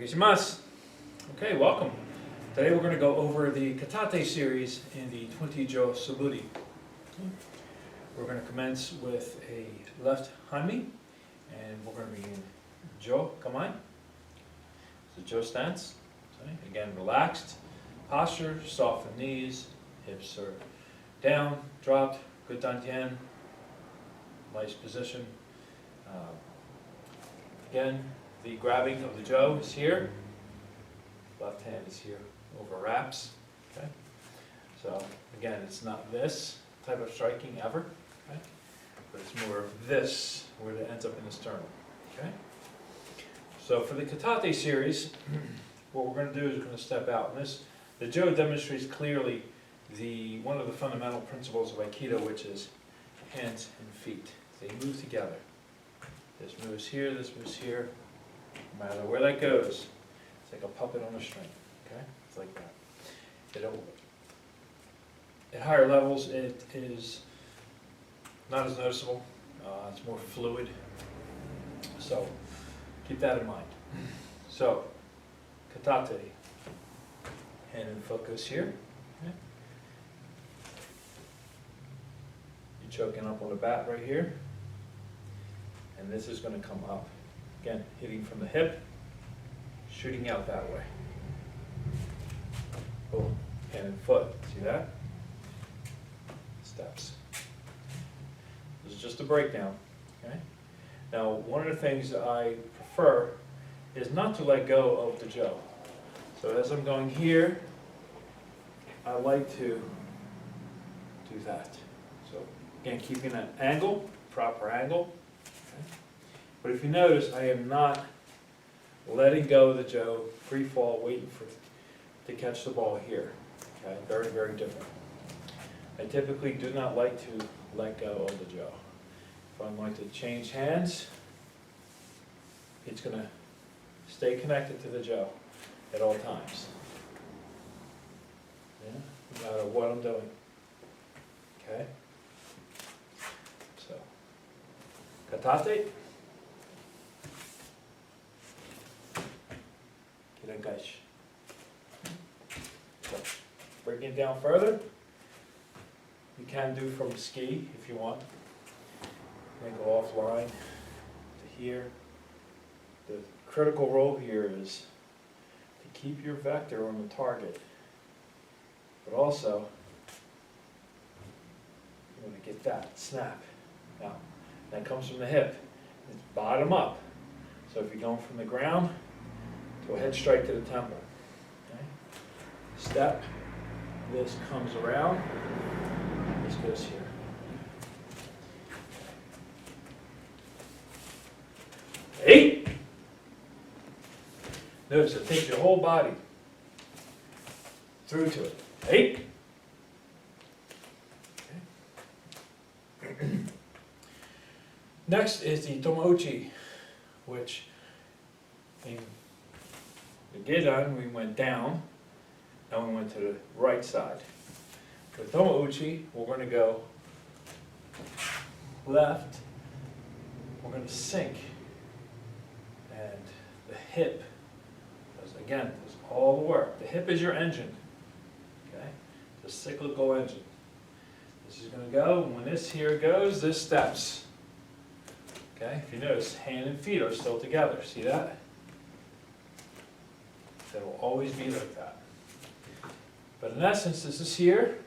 Arigatou. Okay, welcome. Today we're going to go over the Katate series in the 20-jo Suburi. We're going to commence with a left hanmi, and we're going to be in jo kamai. So jo stance. Okay. Again, relaxed posture, soften knees, hips are down, dropped, good dantian, nice position. Again, the grabbing of the jo is here. Left hand is here over wraps. Okay. So again, it's not this type of striking ever, okay? But it's more of this where it ends up in the sternum. Okay. So for the Katate series, what we're going to do is we're going to step out. And this, the jo demonstrates clearly one of the fundamental principles of Aikido, which is hands and feet. They move together. This moves here, this moves here. No matter where that goes, it's like a puppet on a string. Okay, it's like that. At higher levels, it is not as noticeable. It's more fluid. So keep that in mind. So Katate, hand in focus here. Okay. You're choking up on the bat right here, and this is going to come up. Again, hitting from the hip, shooting out that way. Boom, hand and foot. See that? Steps. This is just a breakdown. Okay. Now, one of the things that I prefer is not to let go of the jo. So as I'm going here, I like to do that. So again, keeping that angle, proper angle. But if you notice, I am not letting go of the jo, free fall, waiting to catch the ball here. Okay, very, very different. I typically do not like to let go of the jo. If I'm going to change hands, it's going to stay connected to the jo at all times. Yeah, no matter what I'm doing. Okay? So, Katate. Gedan Gaeshi. So, breaking it down further, you can do from ski if you want. You can go offline to here. The critical role here is to keep your vector on the target, but also you want to get that snap. Now, that comes from the hip. It's bottom up. So if you're going from the ground, to a head strike to the temple. Okay. Step. This comes around. This goes here. Eight. Notice it takes your whole body through to it. Eight. Okay. Next is the Toma Uchi, which in the Gedan, we went down, and we went to the right side. With Toma Uchi, we're going to go left, we're going to sink, and the hip, again, does all the work. The hip is your engine, okay? The cyclical engine. This is going to go, and when this here goes, this steps. Okay, if you notice, hand and feet are still together, see that? It will always be like that. But in essence, this is here.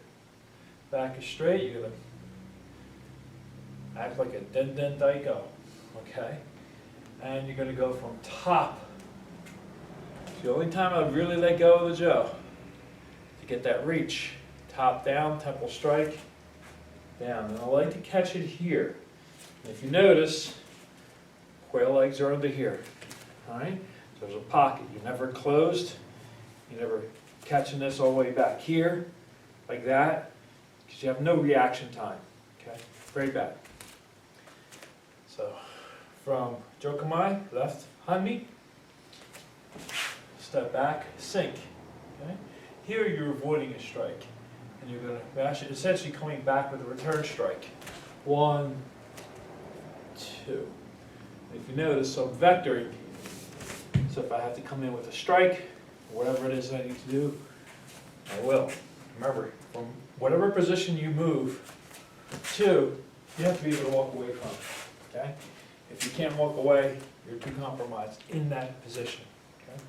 Back is straight. You're going to act like a den daiko. Okay? And you're going to go from top. It's the only time I really let go of the jo. To get that reach. Top down, temple strike, down. And I like to catch it here. And if you notice, quail legs are under here. Alright? There's a pocket. You're never closed. You're never catching this all the way back here, like that, because you have no reaction time. Okay? Very bad. So, from jo kamai, left hanmi, step back, sink. Okay? Here you're avoiding a strike, and you're going to mash it, essentially coming back with a return strike. 1, 2. If you notice, so vectoring. So if I have to come in with a strike, whatever it is I need to do, I will. Remember, from whatever position you move to, you have to be able to walk away from it, okay? If you can't walk away, you're too compromised in that position, okay?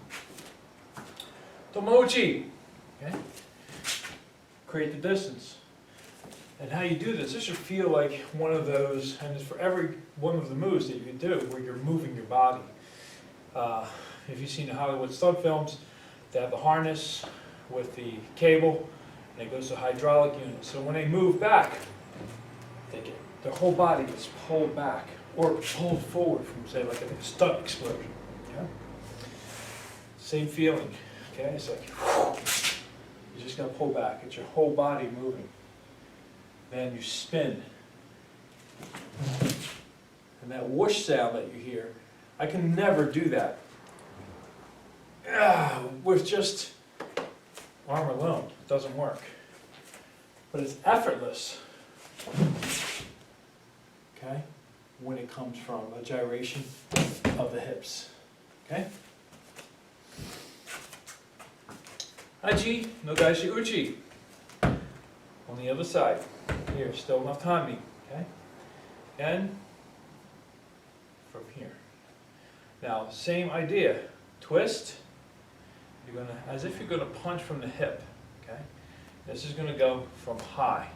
Toma, Uchi, okay? Create the distance. And how you do this should feel like one of those, and it's for every one of the moves that you can do where you're moving your body. If you've seen the Hollywood stunt films, they have the harness with the cable, and it goes to a hydraulic unit. So when they move back, their whole body is pulled back, or pulled forward from, say, like a stunt explosion. Okay? Same feeling, okay? It's like, you just gotta pull back. It's your whole body moving. Then you spin. And that whoosh sound that you hear, I can never do that with just arm alone. It doesn't work. But it's effortless, okay, when it comes from a gyration of the hips, okay? Hachi, no Gaeshi, Uchi. On the other side. Here, still enough time, okay? And from here. Now, same idea. Twist. You're gonna, as if you're gonna punch from the hip, okay? This is gonna go from high.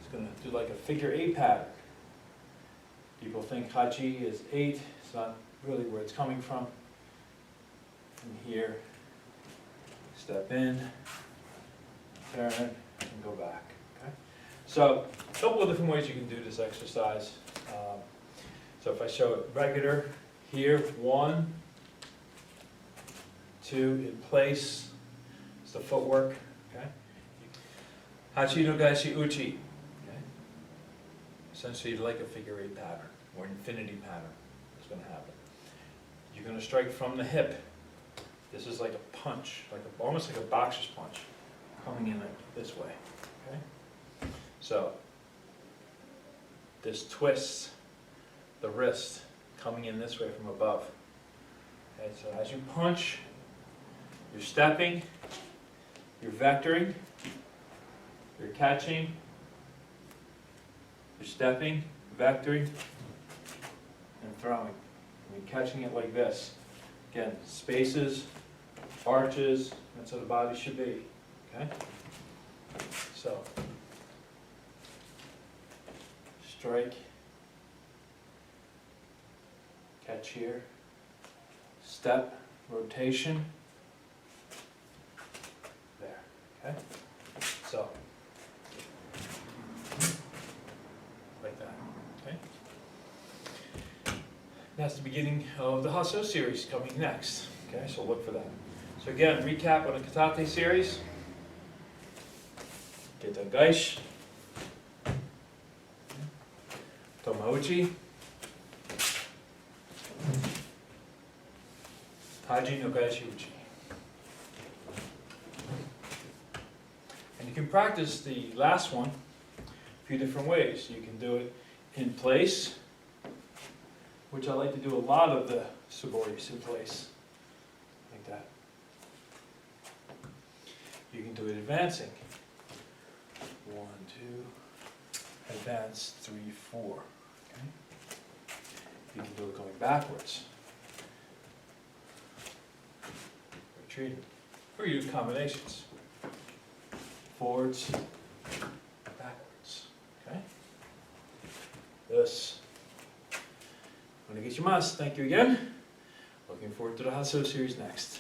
It's gonna do like a figure 8 pattern. People think Hachi is 8. It's not really where it's coming from. From here, step in, turn, and go back. Okay? So, a couple of different ways you can do this exercise. So if I show it regular, here, 1, 2, in place. It's the footwork. Okay? Hachi no Gaeshi Uchi. Okay? Essentially like a figure 8 pattern, or infinity pattern is going to happen. You're going to strike from the hip. This is like a punch, almost like a boxer's punch, coming in like this way. Okay? So, this twists the wrist coming in this way from above. Okay, so as you punch, you're stepping, you're vectoring, you're catching, you're stepping, vectoring, and throwing. And you're catching it like this. Again, spaces, arches, that's how the body should be. Okay? So, strike, catch here, step, rotation, there, okay? So, like that, okay? That's the beginning of the Hasso series coming next, okay? So look for that. So again, recap on the Katate series. Gedan Gaeshi, Toma Uchi, Hachi no Gaeshi Uchi. And you can practice the last one a few different ways. You can do it in place, which I like to do a lot of the Suburis in place, like that. You can do it advancing. 1, 2, advance, 3, 4. Okay? You can do it going backwards. Retreating. Or you do combinations. Forwards, backwards. Okay? This. Thank you again. Looking forward to the Hasso series next.